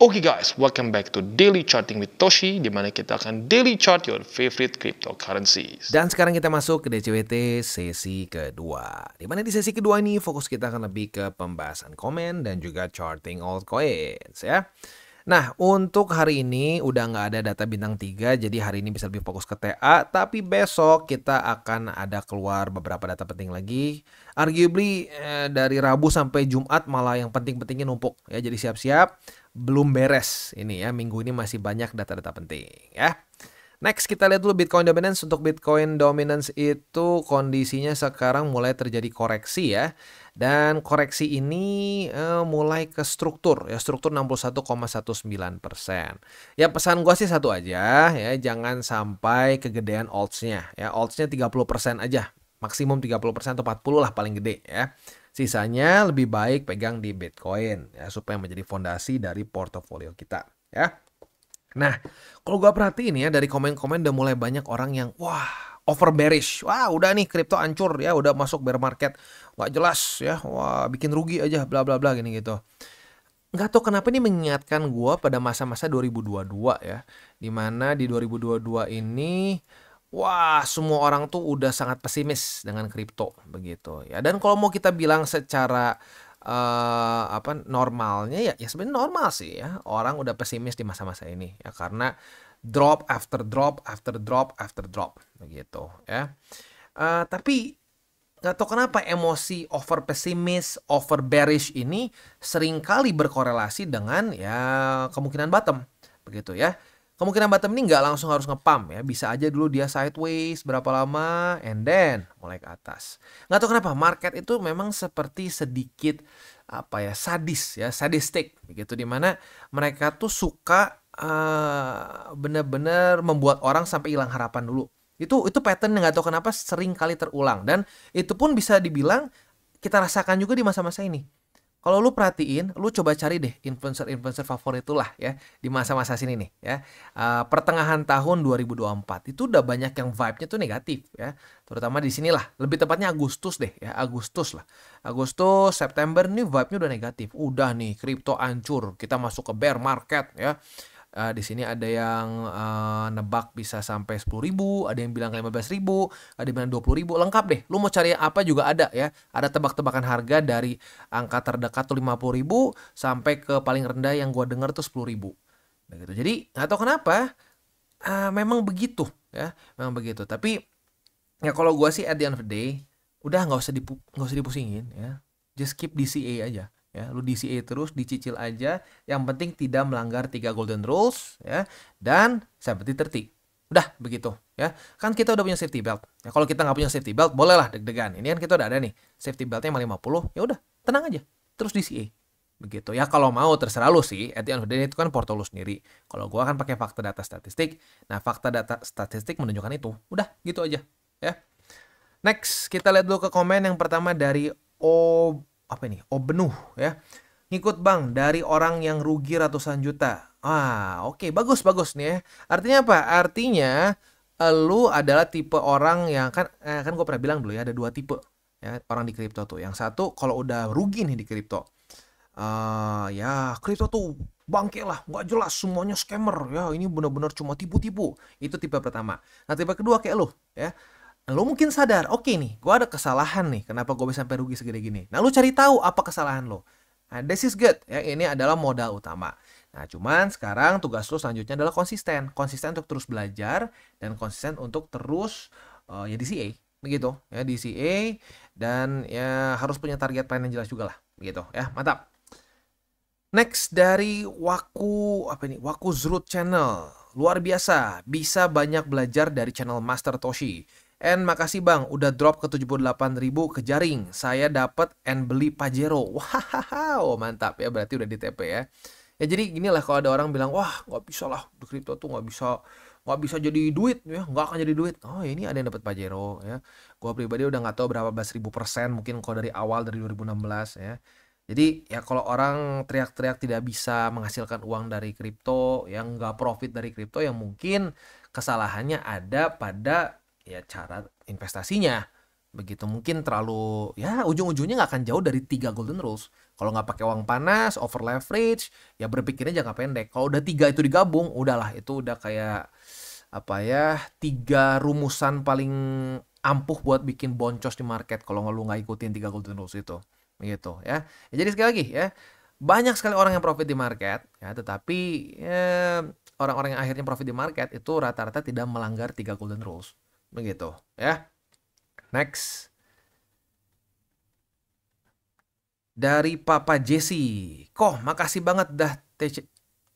Oke guys, welcome back to Daily Charting with Toshi, di mana kita akan daily chart your favorite cryptocurrencies. Dan sekarang kita masuk ke DCWT sesi kedua. Di mana di sesi kedua ini fokus kita akan lebih ke pembahasan komen dan juga charting altcoins ya. Nah, untuk hari ini udah nggak ada data bintang 3, jadi hari ini bisa lebih fokus ke TA. Tapi besok kita akan ada keluar beberapa data penting lagi. Arguably dari Rabu sampai Jumat malah yang penting-pentingnya numpuk ya. Jadi siap-siap, belum beres ini ya. Minggu ini masih banyak data-data penting ya. Next kita lihat dulu Bitcoin Dominance. Untuk Bitcoin Dominance itu kondisinya sekarang mulai terjadi koreksi ya. Dan koreksi ini mulai ke struktur ya, struktur 61,19%. Ya pesan gue sih satu aja ya, jangan sampai kegedean alts-nya ya. Alts-nya 30% aja, maksimum 30% atau 40 lah paling gede ya. Sisanya lebih baik pegang di Bitcoin ya, supaya menjadi fondasi dari portofolio kita ya. Nah, kalau gue perhatiin ya dari komen-komen udah mulai banyak orang yang wah over bearish. Wah udah nih kripto hancur ya, udah masuk bear market. Nggak jelas ya, wah bikin rugi aja bla bla bla gini gitu. Nggak tahu kenapa ini mengingatkan gue pada masa-masa 2022 ya. Dimana di 2022 ini wah semua orang tuh udah sangat pesimis dengan kripto begitu ya. Dan kalau mau kita bilang secara normalnya ya sebenarnya normal sih ya, orang udah pesimis di masa-masa ini ya, karena drop after drop after drop after drop begitu ya. Tapi nggak tahu kenapa emosi over pesimis, over bearish ini seringkali berkorelasi dengan ya kemungkinan bottom begitu ya. Kemungkinan bottom ini nggak langsung harus ngepump ya, bisa aja dulu dia sideways berapa lama and then mulai ke atas. Nggak tahu kenapa market itu memang seperti sedikit sadis ya, sadistik begitu, dimana mereka tuh suka bener-bener membuat orang sampai hilang harapan dulu. Itu pattern yang nggak tahu kenapa sering kali terulang, dan itu pun bisa dibilang kita rasakan juga di masa-masa ini. Kalau lu perhatiin, lu coba cari deh influencer favorit lah ya di masa-masa sini nih ya. Pertengahan tahun 2024 itu udah banyak yang vibe-nya tuh negatif ya. Terutama di sinilah, lebih tepatnya Agustus deh ya, Agustus lah. Agustus, September nih vibe-nya udah negatif. Udah nih kripto hancur, kita masuk ke bear market ya. Di sini ada yang nebak bisa sampai 10.000, ada yang bilang 15.000, ada yang bilang 20.000, lengkap deh. Lu mau cari apa juga ada ya. Ada tebak-tebakan harga dari angka terdekat tuh 50.000 sampai ke paling rendah yang gua dengar tuh 10.000. Begitu. Jadi nggak tahu kenapa memang begitu ya, memang begitu. Tapi ya kalau gua sih at the end of the day udah nggak usah dipusingin ya. Just keep DCA aja. Ya, lu DCA terus, dicicil aja. Yang penting tidak melanggar 3 golden rules ya, dan 70-30. Udah begitu ya. Kan kita udah punya safety belt. Ya, kalau kita nggak punya safety belt, bolehlah deg-degan. Ini kan kita udah ada nih. Safety beltnya 50, ya udah, tenang aja. Terus DCA. Begitu ya, kalau mau terserah lu sih. At the end of the day itu kan porto lu sendiri. Kalau gua kan pakai fakta data statistik. Nah, fakta data statistik menunjukkan itu. Udah, gitu aja ya. Next, kita lihat dulu ke komen yang pertama dari Benuh ya. Ngikut bang dari orang yang rugi ratusan juta. Oke, bagus nih ya. Artinya apa? Artinya lu adalah tipe orang yang kan gue pernah bilang dulu ya, ada 2 tipe ya orang di kripto tuh. Yang satu kalau udah rugi nih di kripto, ya kripto tuh bangke lah, nggak jelas, semuanya scammer ya, ini benar-benar cuma tipu-tipu. Itu tipe pertama. Nah, tipe kedua kayak lu ya. Lu mungkin sadar, oke nih, gue ada kesalahan nih, kenapa gue bisa sampai rugi segede gini. Nah, lu cari tahu apa kesalahan lo. Nah, this is good ya, ini adalah modal utama. Nah, cuman sekarang tugas lu selanjutnya adalah konsisten untuk terus belajar dan konsisten untuk terus ya DCA, begitu ya, DCA, dan ya harus punya target plan yang jelas juga lah, begitu ya, mantap. Next dari Waku Zroot Channel. Luar biasa, bisa banyak belajar dari channel Master Toshi. And makasih bang, udah drop ke 78.000 ke jaring. Saya dapat and beli Pajero. Wow, mantap ya, berarti udah di TP ya. Ya jadi gini lah, kalau ada orang bilang, wah nggak bisa lah, di kripto tuh nggak bisa jadi duit ya, nggak akan jadi duit. Oh ini ada yang dapat Pajero ya. Gua pribadi udah nggak tahu berapa belas ribu persen, mungkin kalau dari awal dari 2016 ya. Jadi ya kalau orang teriak-teriak tidak bisa menghasilkan uang dari kripto, yang nggak profit dari kripto, yang mungkin kesalahannya ada pada ya cara investasinya Begitu, mungkin terlalu ya ujung-ujungnya nggak akan jauh dari 3 golden rules. Kalau nggak pakai uang panas, over leverage, ya berpikirnya jangka pendek. Kalau udah 3 itu digabung, udahlah itu udah kayak apa ya, 3 rumusan paling ampuh buat bikin boncos di market kalau lu nggak ikutin 3 golden rules itu. Begitu ya. Jadi sekali lagi ya, banyak sekali orang yang profit di market ya, tetapi orang-orang yang akhirnya profit di market itu rata-rata tidak melanggar 3 golden rules. Begitu ya. Next. Dari Papa Jesse. Makasih banget dah TC.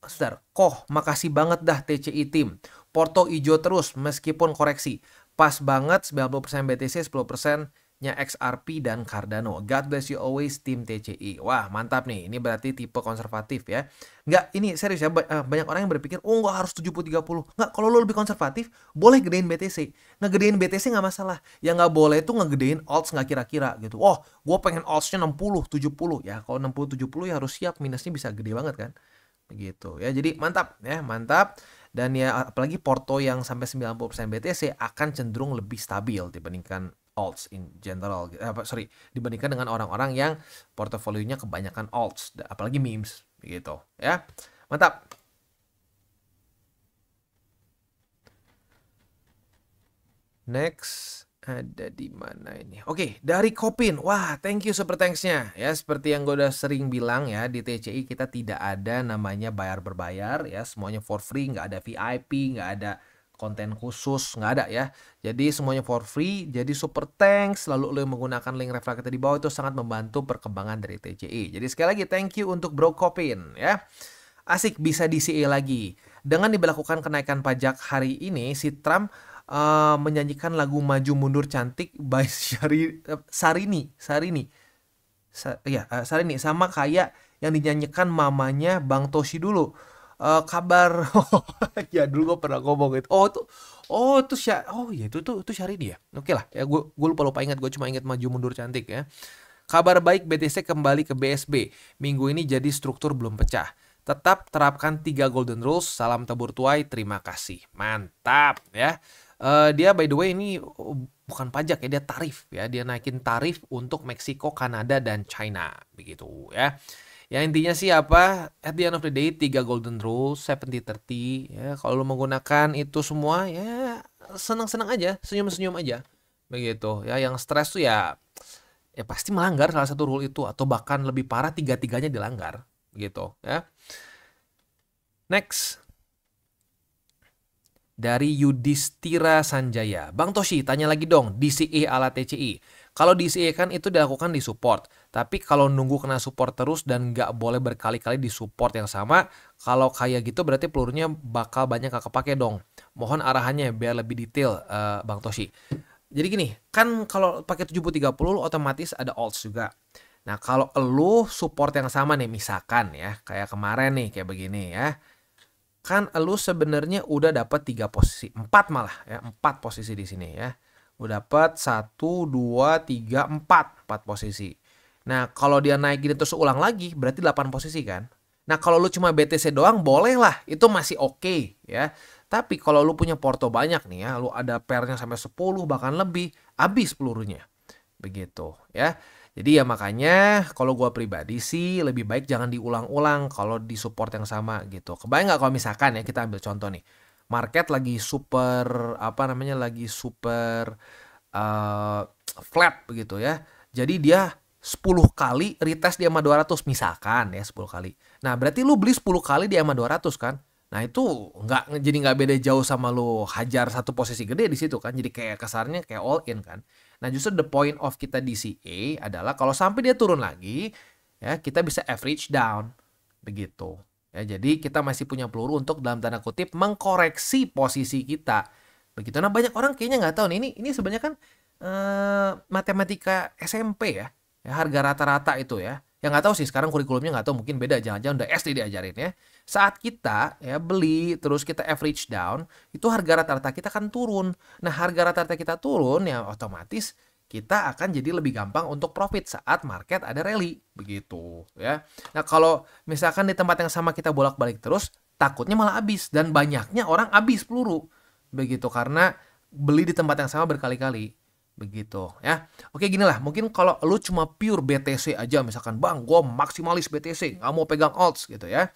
Sebentar. Makasih banget dah TCI tim. Porto hijau terus meskipun koreksi. Pas banget 90% BTC, 10% nya XRP dan Cardano. God bless you always tim TCI. Wah, mantap nih. Ini berarti tipe konservatif ya. Nggak, ini serius ya. Banyak orang yang berpikir, oh nggak harus 70-30. Nggak, kalau lo lebih konservatif, boleh gedein BTC. Ngegedein BTC nggak masalah. Yang nggak boleh itu ngegedein alts nggak kira-kira gitu. Oh, gue pengen altsnya 60, 70. Ya, kalau 60, 70 ya harus siap. Minusnya bisa gede banget kan. Begitu ya. Jadi mantap ya, mantap. Dan ya apalagi Porto yang sampai 90% BTC akan cenderung lebih stabil dibandingkan alts in general, dibandingkan dengan orang-orang yang portofolionya kebanyakan alts, apalagi memes, begitu ya. Mantap. Next, ada di mana ini? Oke, dari Kopin. Wah, thank you super thanks-nya. Ya, seperti yang gue udah sering bilang ya, di TCI kita tidak ada namanya bayar berbayar ya, semuanya for free, nggak ada VIP, nggak ada konten khusus, nggak ada ya. Jadi semuanya for free, jadi super thanks. Lalu lo menggunakan link referral kita di bawah itu sangat membantu perkembangan dari TCI. Jadi sekali lagi thank you untuk Bro Kopin ya. Asik, bisa DCA lagi. Dengan diberlakukan kenaikan pajak hari ini, si Trump menyanyikan lagu Maju Mundur Cantik by Sarini sama kayak yang dinyanyikan mamanya Bang Toshi dulu. Kabar ya dulu gue pernah ngomong itu. Itu Syahrini ya. Oke lah ya, gue lupa ingat, gue cuma ingat Maju Mundur Cantik ya. Kabar baik, BTC kembali ke BSB. Minggu ini jadi struktur belum pecah. Tetap terapkan 3 golden rules. Salam tabur tuai, terima kasih. Mantap ya. Dia by the way ini bukan pajak ya, dia tarif ya. Dia naikin tarif untuk Meksiko, Kanada, dan China. Begitu ya. Ya intinya sih apa? At the end of the day 3 golden rules, 70-30 ya. Kalau lu menggunakan itu semua ya senang-senang aja, senyum-senyum aja. Begitu ya. Yang stres tuh ya pasti melanggar salah satu rule itu, atau bahkan lebih parah 3-3-nya dilanggar. Gitu ya. Next. Dari Yudhistira Sanjaya. Bang Toshi, tanya lagi dong, DCA ala TCI. Kalau DCA kan itu dilakukan di support. Tapi kalau nunggu kena support terus dan nggak boleh berkali-kali di support yang sama, kalau kayak gitu berarti pelurunya bakal banyak gak kepake dong. Mohon arahannya biar lebih detail, Bang Toshi. Jadi gini, kan kalau pakai 70-30 otomatis ada alts juga. Nah, kalau lu support yang sama nih, misalkan ya, kayak kemarin nih, kayak begini ya. Kan lu sebenarnya udah dapat 3 posisi, 4 malah ya, 4 posisi di sini ya. Udah dapat 1 2 3 4 posisi. Nah, kalau dia naik gini terus ulang lagi berarti 8 posisi kan. Nah, kalau lu cuma BTC doang boleh lah, itu masih oke ya. Tapi kalau lu punya porto banyak nih ya, lu ada pairnya sampai 10 bahkan lebih, habis pelurunya. Begitu ya. Jadi ya makanya kalau gue pribadi sih lebih baik jangan diulang-ulang kalau di support yang sama gitu. Kebayang nggak kalau misalkan ya kita ambil contoh nih. Market lagi super lagi super flat begitu ya. Jadi dia 10 kali retest di EMA 200 misalkan ya, 10 kali. Nah, berarti lu beli 10 kali di EMA 200 kan? Nah, itu nggak beda jauh sama lu hajar satu posisi gede di situ kan. Jadi kayak kasarnya kayak all in kan. Nah, justru the point of kita DCA adalah kalau sampai dia turun lagi, ya kita bisa average down, begitu. Ya, jadi kita masih punya peluru untuk dalam tanda kutip mengkoreksi posisi kita, begitu. Nah, banyak orang kayaknya nggak tahu nih, ini sebenarnya kan matematika SMP ya, harga rata-rata itu ya. Yang nggak tahu sih sekarang kurikulumnya nggak tahu, mungkin beda, jangan-jangan udah SD diajarin ya. Saat kita ya beli terus kita average down, itu harga rata-rata kita kan turun. Nah, harga rata-rata kita turun ya otomatis kita akan jadi lebih gampang untuk profit saat market ada rally begitu ya. Nah, kalau misalkan di tempat yang sama kita bolak-balik terus, takutnya malah habis, dan banyaknya orang habis peluru begitu karena beli di tempat yang sama berkali-kali. begitu ya. Oke, gini lah, mungkin kalau lu cuma pure BTC aja, misalkan bang gue maksimalis BTC nggak mau pegang alts gitu ya,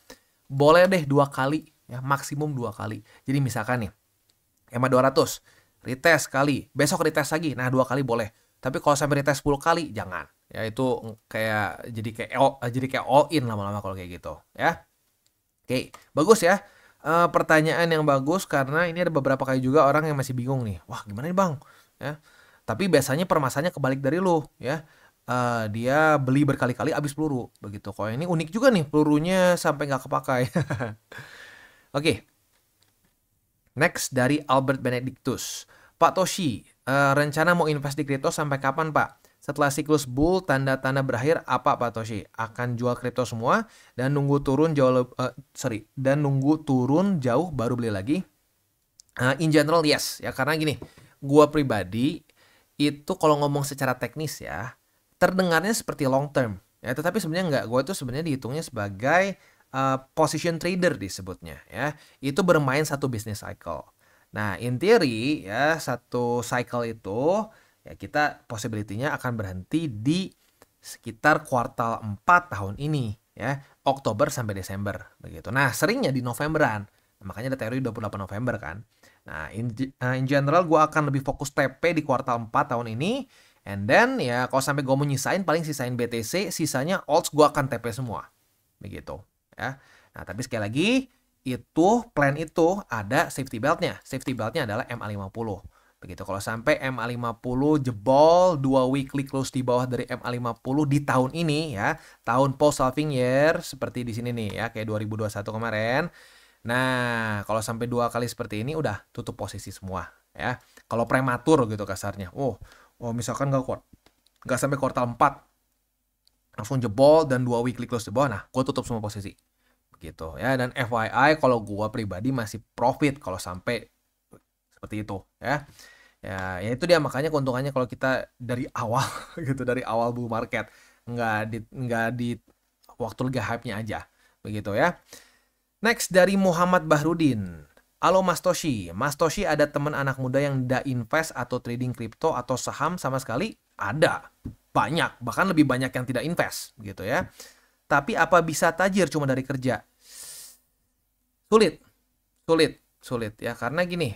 boleh deh 2 kali ya, maksimum 2 kali. Jadi misalkan nih EMA 200 retest kali, besok retest lagi, nah 2 kali boleh. Tapi kalau sampai retest 10 kali jangan ya, itu kayak jadi kayak all in lama-lama kalau kayak gitu ya. Oke, bagus ya. Pertanyaan yang bagus, karena ini ada beberapa kali juga orang yang masih bingung nih. Wah, gimana nih bang? Ya. Tapi biasanya permasalahannya kebalik dari lu ya. Dia beli berkali-kali habis peluru begitu. Kok ini unik juga nih, pelurunya sampai nggak kepakai. Oke, next dari Albert Benedictus. Pak Toshi, rencana mau invest di kripto sampai kapan Pak? Setelah siklus bull tanda-tanda berakhir apa Pak Toshi? Akan jual kripto semua dan nunggu turun jauh baru beli lagi? In general yes ya, karena gini, gua pribadi itu kalau ngomong secara teknis ya, terdengarnya seperti long term ya, tetapi sebenarnya enggak. Gua itu sebenarnya dihitungnya sebagai position trader disebutnya ya. Itu bermain satu business cycle. Nah, in theory ya, satu cycle itu ya kita possibility-nya akan berhenti di sekitar kuartal 4 tahun ini ya, Oktober sampai Desember begitu. Nah, seringnya di Novemberan. Makanya ada teori 28 November kan. Nah, in general gue akan lebih fokus TP di kuartal 4 tahun ini. And then ya kalau sampai gue mau nyisain, paling sisain BTC, sisanya alts gue akan TP semua. Begitu ya. Nah, tapi sekali lagi, itu plan itu ada safety beltnya. Safety beltnya adalah MA50. Begitu, kalau sampai MA50 jebol 2 weekly close di bawah dari MA50 di tahun ini ya, tahun post halving year seperti di sini nih ya, kayak 2021 kemarin. Nah, kalau sampai 2 kali seperti ini udah tutup posisi semua ya. Kalau prematur gitu kasarnya. Oh misalkan nggak sampai kuartal 4 langsung jebol dan 2 weekly close di bawah, nah gue tutup semua posisi. Begitu ya. Dan FYI kalau gue pribadi masih profit kalau sampai seperti itu ya. Ya itu dia, makanya keuntungannya kalau kita dari awal gitu, dari awal bull market, nggak di waktu lagi hype-nya aja. Begitu ya. Next dari Muhammad Bahrudin. Halo Mas Toshi. Mas Toshi, ada teman anak muda yang nggak invest atau trading kripto atau saham sama sekali? Ada. Banyak. Bahkan lebih banyak yang tidak invest. Gitu ya. Tapi apa bisa tajir cuma dari kerja? Sulit ya. Karena gini.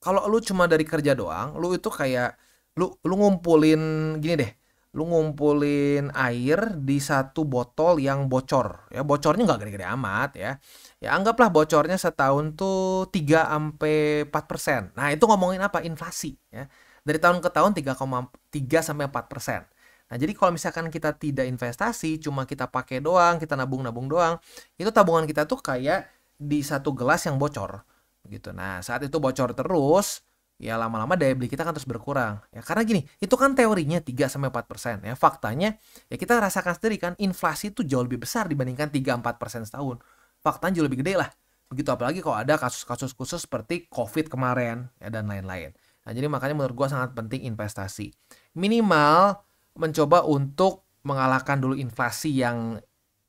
Kalau lu cuma dari kerja doang, lu itu kayak lu ngumpulin gini deh. Lu ngumpulin air di satu botol yang bocor ya, bocornya nggak gede-gede amat ya. Ya anggaplah bocornya setahun tuh 3-4%. Nah, itu ngomongin apa? Inflasi ya. Dari tahun ke tahun 3,3-4%. Nah, jadi kalau misalkan kita tidak investasi, cuma kita pakai doang, kita nabung-nabung doang, itu tabungan kita tuh kayak di satu gelas yang bocor gitu. Nah, saat itu bocor terus, ya lama-lama daya beli kita kan terus berkurang. Ya karena gini, itu kan teorinya 3-4%. Ya faktanya ya kita rasakan sendiri kan, inflasi itu jauh lebih besar dibandingkan 3-4% setahun. Faktanya jauh lebih gede lah. Begitu, apalagi kalau ada kasus-kasus khusus seperti COVID kemarin ya, dan lain-lain. Nah, jadi makanya menurut gua sangat penting investasi. Minimal mencoba untuk mengalahkan dulu inflasi yang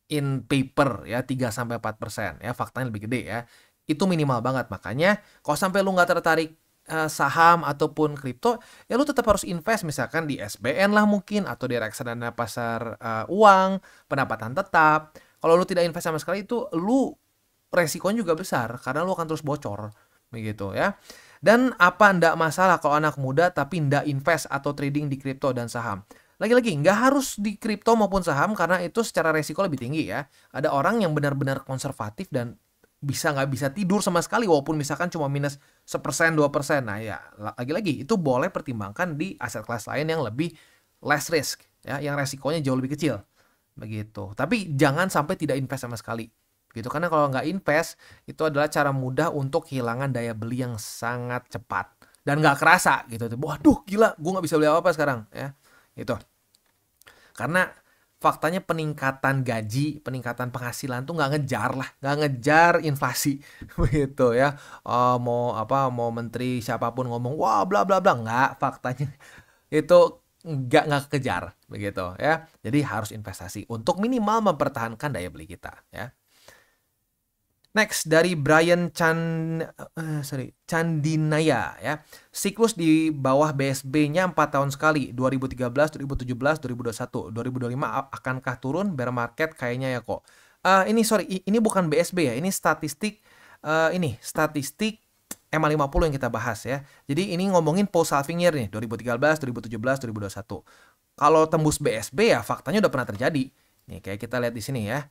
in paper ya, 3-4%. Ya faktanya lebih gede ya. Itu minimal banget. Makanya kalau sampai lu nggak tertarik saham ataupun kripto, ya lu tetap harus invest misalkan di SBN lah mungkin, atau di reksadana pasar uang, pendapatan tetap. Kalau lu tidak invest sama sekali, itu lu resikonya juga besar karena lu akan terus bocor begitu ya. Dan apa ndak masalah kalau anak muda tapi ndak invest atau trading di kripto dan saham? Lagi-lagi nggak harus di kripto maupun saham, karena itu secara resiko lebih tinggi ya. Ada orang yang benar-benar konservatif dan nggak bisa tidur sama sekali walaupun misalkan cuma minus 1%, 2%. Nah ya lagi-lagi itu boleh pertimbangkan di aset kelas lain yang lebih less risk ya, yang resikonya jauh lebih kecil begitu. Tapi jangan sampai tidak invest sama sekali gitu, karena kalau nggak invest itu adalah cara mudah untuk kehilangan daya beli yang sangat cepat dan nggak kerasa gitu. Waduh gila, gue nggak bisa beli apa-apa sekarang ya gitu. Karena faktanya peningkatan gaji, peningkatan penghasilan tuh nggak ngejar inflasi begitu ya. Mau menteri siapapun ngomong wah bla bla bla, nggak, faktanya itu nggak kejar begitu ya. Jadi harus investasi untuk minimal mempertahankan daya beli kita ya. Next dari Brian Candinaya ya. Siklus di bawah BSB-nya 4 tahun sekali, 2013, 2017, 2021, 2025 akankah turun bear market kayaknya ya kok. Ini bukan BSB ya, ini statistik statistik MA50 yang kita bahas ya. Jadi ini ngomongin post halving year nih, 2013, 2017, 2021. Kalau tembus BSB ya faktanya udah pernah terjadi. Nih kayak kita lihat di sini ya.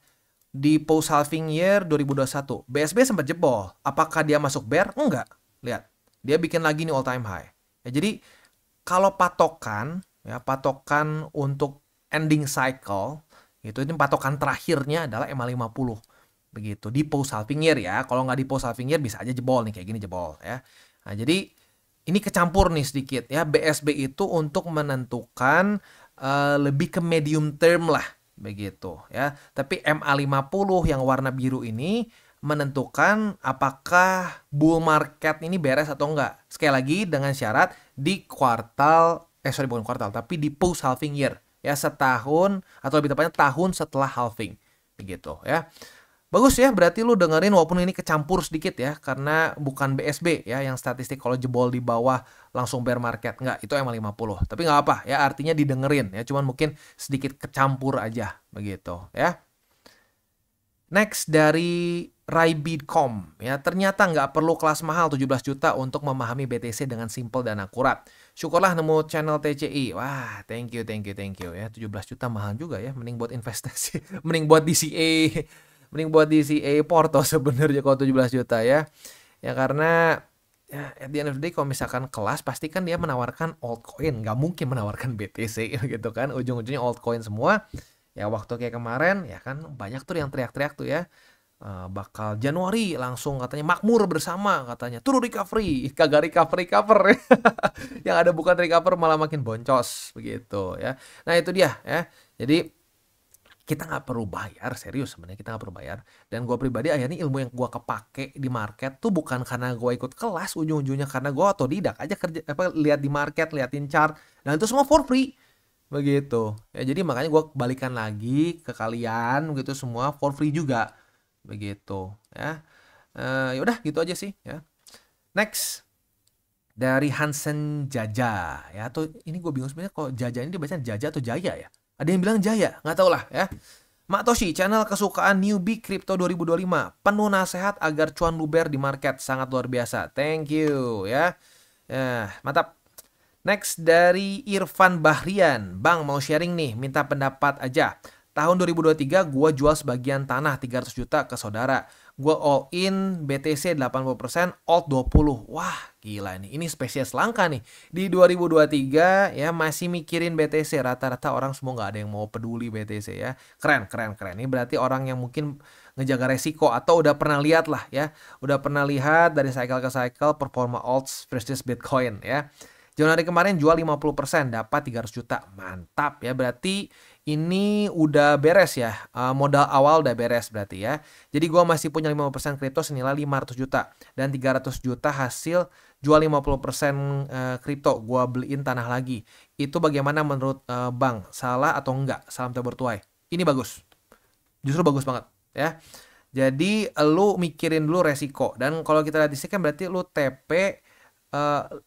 Di post halving year 2021, BSB sempat jebol. Apakah dia masuk bear? Enggak. Lihat, dia bikin lagi nih all time high. Ya, jadi kalau patokan untuk ending cycle itu ini patokan terakhirnya adalah MA50. Begitu di post halving year ya. Kalau nggak di post halving year bisa aja jebol nih kayak gini jebol ya. Nah, jadi ini kecampur nih sedikit ya. BSB itu untuk menentukan lebih ke medium term lah begitu ya. Tapi MA50 yang warna biru ini menentukan apakah bull market ini beres atau enggak. Sekali lagi dengan syarat di bukan kuartal, tapi di post halving year ya, setahun atau lebih tepatnya tahun setelah halving begitu ya. Bagus ya, berarti lu dengerin walaupun ini kecampur sedikit ya, karena bukan BSB ya yang statistik kalau jebol di bawah langsung bear market. Enggak, itu MA50. Tapi nggak apa ya, artinya didengerin ya, cuman mungkin sedikit kecampur aja begitu ya. Next dari Raibidcom ya, ternyata nggak perlu kelas mahal 17 juta untuk memahami BTC dengan simple dan akurat. Syukurlah nemu channel TCI. Wah, thank you ya. 17 juta mahal juga ya, mending buat investasi, mending buat DCA Porto sebenarnya kalau 17 juta ya. Ya karena ya at the end of the day kalau misalkan kelas pasti kan dia menawarkan altcoin, nggak mungkin menawarkan BTC gitu kan. Ujung-ujungnya altcoin semua. Ya waktu kayak kemarin ya kan banyak tuh yang teriak-teriak tuh ya. Bakal Januari langsung katanya makmur bersama katanya. Turun recovery, kagak recover. Yang ada bukan recover malah makin boncos begitu ya. Nah itu dia ya. Jadi kita nggak perlu bayar, serius sebenarnya kita nggak perlu bayar. Dan gue pribadi akhirnya ilmu yang gue kepake di market tuh bukan karena gue ikut kelas, ujung-ujungnya karena gue otodidak aja kerja lihat di market, liatin chart, dan itu semua for free begitu ya. Jadi makanya gue balikan lagi ke kalian gitu, semua for free juga begitu ya. Ya udah gitu aja sih ya. Next dari Hansen Jaja ya, atau ini gue bingung sebenarnya kalau Jaja ini dibaca Jaja atau Jaya ya. Ada yang bilang Jaya, nggak tau lah ya. Mak Toshi, channel kesukaan newbie crypto 2025. Penuh nasihat agar cuan luber di market. Sangat luar biasa. Thank you ya. Mantap. Next dari Irfan Bahrian. Bang mau sharing nih, minta pendapat aja. Tahun 2023 gue jual sebagian tanah 300 juta ke saudara. Gue all in BTC 80%, alt 20%. Wah gila nih, ini spesies langka nih. Di 2023 ya masih mikirin BTC. Rata-rata orang semua nggak ada yang mau peduli BTC ya. Keren. Ini berarti orang yang mungkin ngejaga resiko atau udah pernah lihat lah ya. Udah pernah lihat dari cycle ke cycle performa alts versus Bitcoin ya. Januari kemarin jual 50%, dapat 300 juta. Mantap ya, berarti ini udah beres ya. Modal awal udah beres berarti ya. Jadi gua masih punya 50% kripto senilai 500 juta. Dan 300 juta hasil jual 50% kripto. Gua beliin tanah lagi. Itu bagaimana menurut Bang? Salah atau enggak? Salam bertuai. Ini bagus. Justru bagus banget ya. Jadi lu mikirin dulu resiko. Dan kalau kita lihat di sini kan berarti lu TP 50%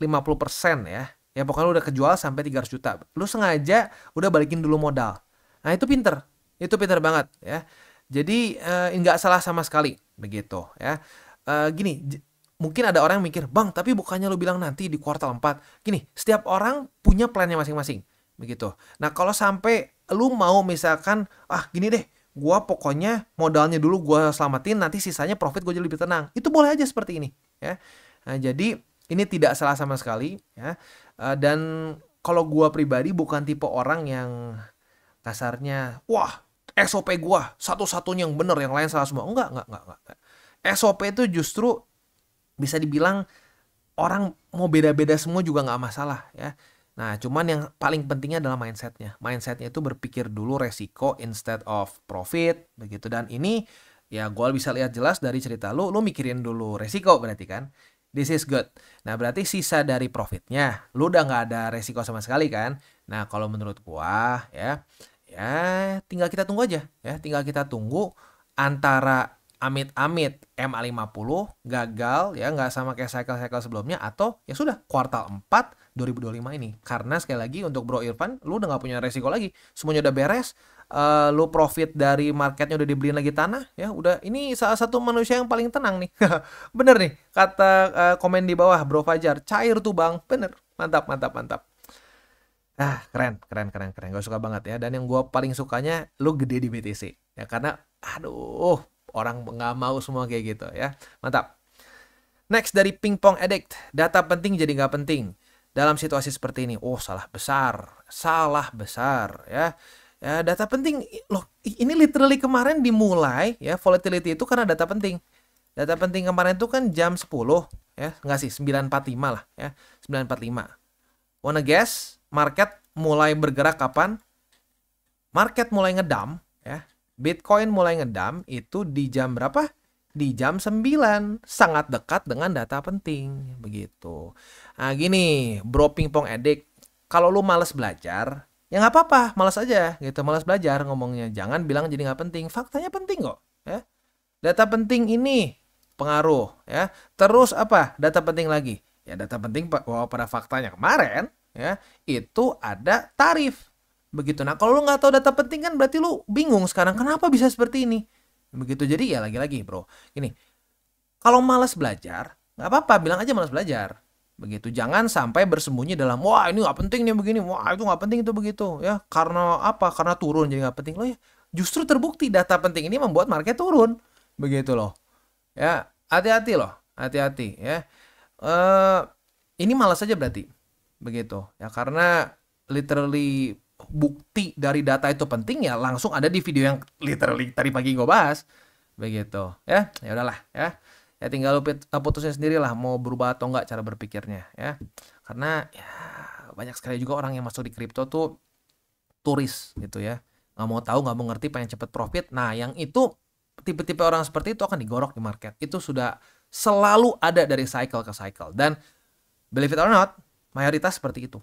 ya. Ya pokoknya lu udah kejual sampai 300 juta. Lu sengaja udah balikin dulu modal. Nah itu pinter. Itu pinter banget ya. Jadi nggak salah sama sekali. Begitu ya. Gini, mungkin ada orang yang mikir, Bang tapi bukannya lu bilang nanti di kuartal 4. Gini, setiap orang punya plannya masing-masing. Begitu. Nah kalau sampai lu mau misalkan, gini deh, gua pokoknya modalnya dulu gua selamatin, nanti sisanya profit gue jadi lebih tenang. Itu boleh aja seperti ini ya. Nah jadi ini tidak salah sama sekali ya. Dan kalau gua pribadi bukan tipe orang yang kasarnya wah SOP gua satu-satunya yang benar, yang lain salah semua. Enggak. SOP itu justru bisa dibilang orang mau beda-beda semua juga nggak masalah ya. Nah cuman yang paling pentingnya adalah mindsetnya. Mindsetnya itu berpikir dulu resiko instead of profit begitu. Dan ini ya gua bisa lihat jelas dari cerita lu mikirin dulu resiko berarti kan. This is good. Nah berarti sisa dari profitnya lu udah nggak ada resiko sama sekali kan. Nah kalau menurut gua ya tinggal kita tunggu aja ya. Tinggal kita tunggu antara amit-amit MA50 gagal ya, nggak sama kayak cycle-cycle sebelumnya, atau ya sudah kuartal 4 2025 ini. Karena sekali lagi untuk Bro Irfan, lu udah nggak punya resiko lagi, semuanya udah beres, lu profit dari marketnya udah dibeliin lagi tanah ya, udah. Ini salah satu manusia yang paling tenang nih. Bener nih kata komen di bawah Bro Fajar, cair tuh bang, bener, mantap. Keren. Gue suka banget ya. Dan yang gue paling sukanya, lu gede di BTC. Ya, karena, aduh, orang nggak mau semua kayak gitu ya. Mantap. Next dari Pingpong Addict. Data penting jadi nggak penting. Dalam situasi seperti ini. Oh, salah besar ya. Ya, data penting. Loh, ini literally kemarin dimulai ya, volatility itu karena data penting. Data penting kemarin itu kan jam 10 ya. Nggak sih, 9.45 lah ya. 9.45. Wanna guess? Market mulai bergerak kapan? Market mulai ngedam ya. Bitcoin mulai ngedam itu di jam berapa? Di jam 9. Sangat dekat dengan data penting begitu. Nah, gini, Bro Pingpong Addict, kalau lu males belajar, ya nggak apa-apa, males aja gitu, males belajar ngomongnya. Jangan bilang jadi nggak penting. Faktanya penting kok ya. Data penting ini pengaruh ya. Terus apa? Data penting lagi. Ya, data penting bahwa pada faktanya kemarin ya, itu ada tarif begitu. Nah, kalau lu nggak tahu data penting kan berarti lu bingung sekarang kenapa bisa seperti ini begitu. Jadi ya lagi-lagi bro, ini kalau malas belajar nggak apa-apa, bilang aja malas belajar begitu. Jangan sampai bersembunyi dalam wah ini nggak penting nih begini, wah itu nggak penting itu begitu ya. Karena apa? Karena turun jadi nggak penting. Loh ya, justru terbukti data penting ini membuat market turun begitu loh ya. Hati-hati ya. Ini malas aja berarti begitu ya, karena literally bukti dari data itu penting ya langsung ada di video yang literally tadi pagi gue bahas begitu ya. Ya udahlah ya tinggal lu putusin sendiri lah mau berubah atau enggak cara berpikirnya ya. Karena ya banyak sekali juga orang yang masuk di kripto tuh turis gitu ya, nggak mau tahu, nggak mau ngerti, pengen cepet profit. Nah, yang itu tipe-tipe orang seperti itu akan digorok di market. Itu sudah selalu ada dari cycle ke cycle, dan believe it or not, mayoritas seperti itu.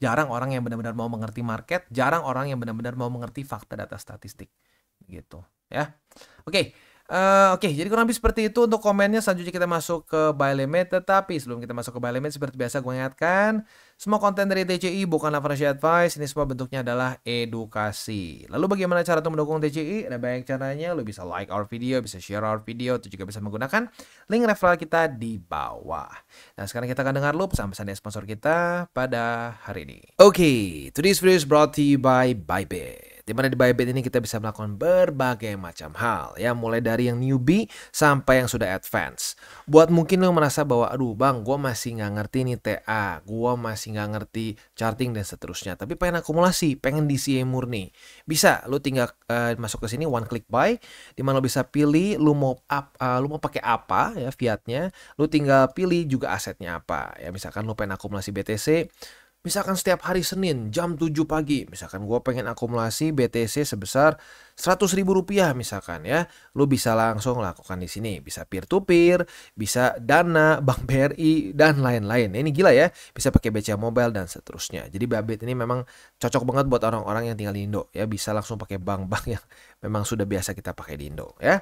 Jarang orang yang benar-benar mau mengerti market, jarang orang yang benar-benar mau mengerti fakta data statistik. Gitu, ya. Oke, jadi kurang lebih seperti itu untuk komennya. Selanjutnya kita masuk ke buy limit. Tetapi sebelum kita masuk ke buy limit, seperti biasa gue ingatkan, semua konten dari TCI bukanlah financial advice. Ini semua bentuknya adalah edukasi. Lalu bagaimana cara untuk mendukung TCI? Ada banyak caranya. Lu bisa like our video, bisa share our video, itu juga bisa menggunakan link referral kita di bawah. Nah, sekarang kita akan dengar lu pesan-pesan dari sponsor kita pada hari ini. Oke, today's video is brought to you by Bybit. Dimana di Bybit ini kita bisa melakukan berbagai macam hal ya, mulai dari yang newbie sampai yang sudah advance. Buat mungkin lo merasa bahwa aduh bang, gue masih nggak ngerti nih TA, gue masih nggak ngerti charting dan seterusnya, tapi pengen akumulasi, pengen DCA murni, bisa lo tinggal masuk ke sini one click buy, dimana lo bisa pilih lo mau pakai apa ya fiatnya, lo tinggal pilih juga asetnya apa ya. Misalkan lo pengen akumulasi BTC, misalkan setiap hari Senin jam 7 pagi, misalkan gue pengen akumulasi BTC sebesar 100.000 rupiah misalkan ya, lu bisa langsung lakukan di sini. Bisa peer to peer, bisa Dana, Bank BRI dan lain-lain. Ini gila ya, bisa pakai BCA Mobile dan seterusnya. Jadi Bybit ini memang cocok banget buat orang-orang yang tinggal di Indo ya, bisa langsung pakai bank-bank yang memang sudah biasa kita pakai di Indo ya.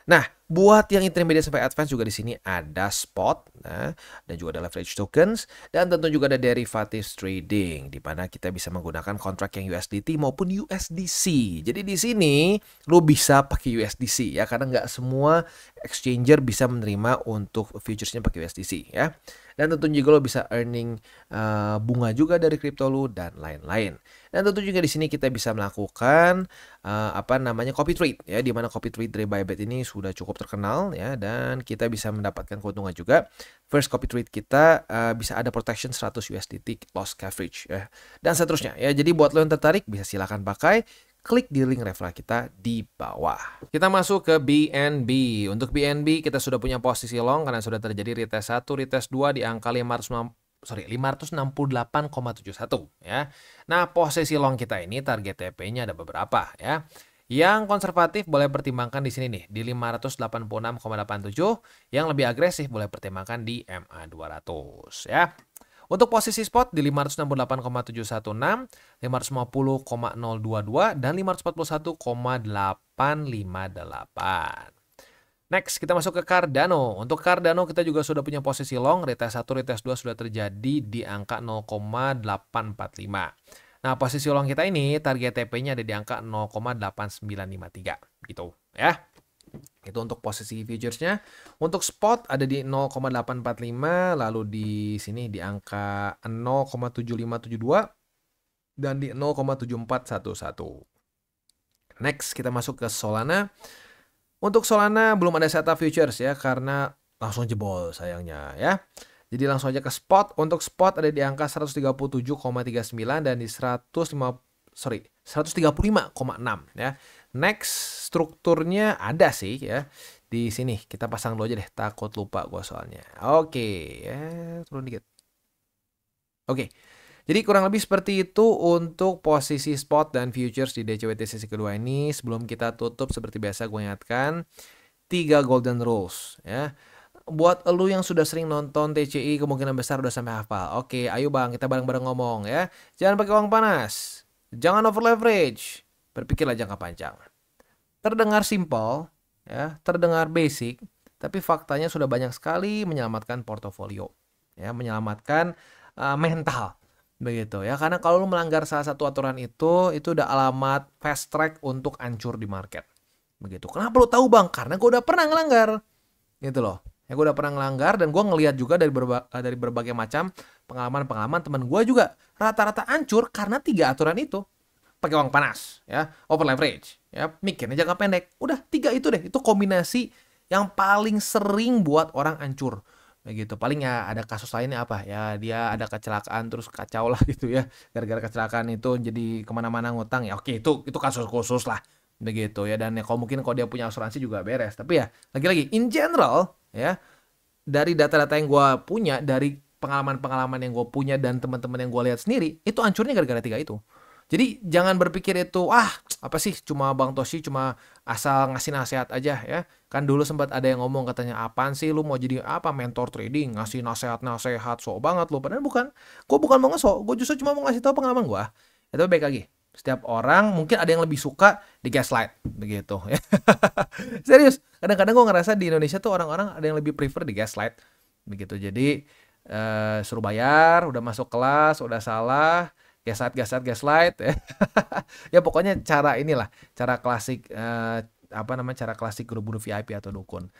Nah, buat yang intermediate sampai advance juga di sini ada spot, nah, dan juga ada leverage tokens, dan tentu juga ada derivatives trading, di mana kita bisa menggunakan kontrak yang USDT maupun USDC. Jadi di sini lu bisa pakai USDC ya, karena nggak semua exchanger bisa menerima untuk futuresnya pakai USDC ya. Dan tentu juga lo bisa earning bunga juga dari kripto lu dan lain-lain. Dan tentu juga di sini kita bisa melakukan copy trade ya, di mana copy trade dari Bybit ini sudah cukup terkenal ya, dan kita bisa mendapatkan keuntungan juga. First copy trade kita bisa ada protection 100 USDT loss coverage ya, dan seterusnya ya. Jadi buat lo yang tertarik bisa silakan pakai, klik di link referral kita di bawah. Kita masuk ke BNB. Untuk BNB kita sudah punya posisi long karena sudah terjadi retest 1, retest 2 di angka 568,71 ya. Nah, posisi long kita ini target TP-nya ada beberapa ya. Yang konservatif boleh pertimbangkan di sini nih di 586,87, yang lebih agresif boleh pertimbangkan di MA200 ya. Untuk posisi spot di 568,716, 550,022 dan 541,858. Next, kita masuk ke Cardano. Untuk Cardano kita juga sudah punya posisi long, retest 1, retest 2 sudah terjadi di angka 0,845. Nah, posisi long kita ini target TP-nya ada di angka 0,8953 gitu ya. Itu untuk posisi futuresnya. Untuk spot ada di 0,845, lalu di sini di angka 0,7572 dan di 0,7411. Next, kita masuk ke Solana. Untuk Solana belum ada setup futures ya, karena langsung jebol sayangnya ya. Jadi langsung aja ke spot. Untuk spot ada di angka 137,39 dan di 135,6 ya. Next, strukturnya ada sih ya. Di sini kita pasang dulu aja deh, takut lupa gua soalnya. Oke, ya turun dikit. Oke. Jadi kurang lebih seperti itu untuk posisi spot dan futures di DCWT sesi kedua ini. Sebelum kita tutup seperti biasa gue ingatkan 3 golden rules ya. Buat elu yang sudah sering nonton TCI kemungkinan besar udah sampai hafal. Oke, ayo bang kita bareng-bareng ngomong ya. Jangan pakai uang panas. Jangan over leverage. Berpikirlah jangka panjang. Terdengar simple ya, terdengar basic, tapi faktanya sudah banyak sekali menyelamatkan portofolio ya, menyelamatkan mental. Begitu ya, karena kalau lu melanggar salah satu aturan itu udah alamat fast track untuk hancur di market. Begitu. Kenapa lu tahu bang? Karena gue udah pernah ngelanggar. Gitu loh. Ya gue udah pernah ngelanggar dan gue ngelihat juga dari berbagai macam pengalaman teman gue juga rata-rata hancur karena 3 aturan itu. Pakai uang panas, ya, over leverage, ya, mikirnya jangka pendek. Udah 3 itu deh. Itu kombinasi yang paling sering buat orang hancur. Begitu. Paling ya ada kasus lainnya apa ya, dia ada kecelakaan terus kacau lah gitu ya, gara-gara kecelakaan itu jadi kemana-mana ngutang ya. Oke, itu kasus khusus lah begitu ya. Dan ya kalau mungkin kalau dia punya asuransi juga beres. Tapi ya lagi-lagi in general ya, dari data-data yang gue punya, dari pengalaman-pengalaman yang gue punya dan teman-teman yang gue lihat sendiri, itu hancurnya gara-gara 3 itu. Jadi jangan berpikir itu, apa sih cuma Bang Toshi cuma asal ngasih nasihat aja ya. Kan dulu sempat ada yang ngomong katanya, apaan sih lu mau jadi apa mentor trading, ngasih nasihat-nasihat, sok banget lu. Padahal bukan, gue bukan mau ngesok, gue justru cuma mau ngasih tahu pengalaman gue. Itu baik lagi. Setiap orang mungkin ada yang lebih suka di gaslight begitu ya. Serius, kadang-kadang gue ngerasa di Indonesia tuh orang-orang ada yang lebih prefer di gaslight begitu. Jadi suruh bayar, udah masuk kelas, udah salah, gaslight ya. Ya pokoknya cara inilah, cara klasik cara klasik guru-guru VIP atau dukun.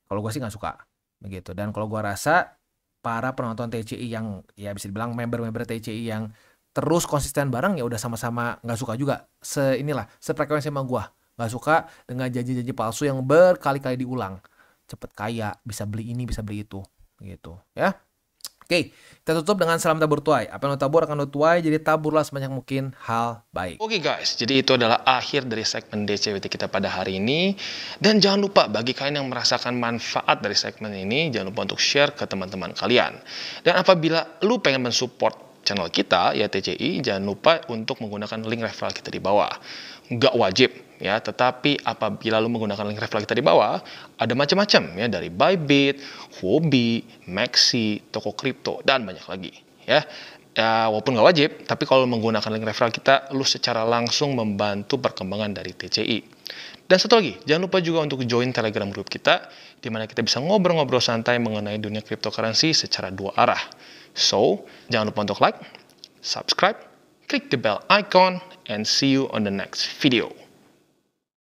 Kalau gue sih nggak suka begitu. Dan kalau gue rasa para penonton TCI yang ya bisa dibilang member-member TCI yang terus konsisten bareng ya udah sama-sama nggak suka juga. Sefrekuensi sama gue. Nggak suka dengan janji-janji palsu yang berkali-kali diulang. Cepet kaya, bisa beli ini, bisa beli itu gitu ya. Oke, kita tutup dengan salam tabur tuai. Apa yang lo tabur akan lo tuai, jadi taburlah sebanyak mungkin hal baik. Oke guys, jadi itu adalah akhir dari segmen DCWT kita pada hari ini. Dan jangan lupa bagi kalian yang merasakan manfaat dari segmen ini, jangan lupa untuk share ke teman-teman kalian. Dan apabila lu pengen mensupport channel kita, ya TCI, jangan lupa untuk menggunakan link referral kita di bawah. Nggak wajib ya, tetapi apabila lu menggunakan link referral kita di bawah, ada macam-macam ya, dari Bybit, Huobi, Maxi, toko kripto, dan banyak lagi ya. Ya, walaupun nggak wajib, tapi kalau menggunakan link referral kita, lu secara langsung membantu perkembangan dari TCI. Dan satu lagi, jangan lupa juga untuk join Telegram group kita, di mana kita bisa ngobrol-ngobrol santai mengenai dunia cryptocurrency secara 2 arah. So, jangan lupa untuk like, subscribe, click the bell icon, and see you on the next video.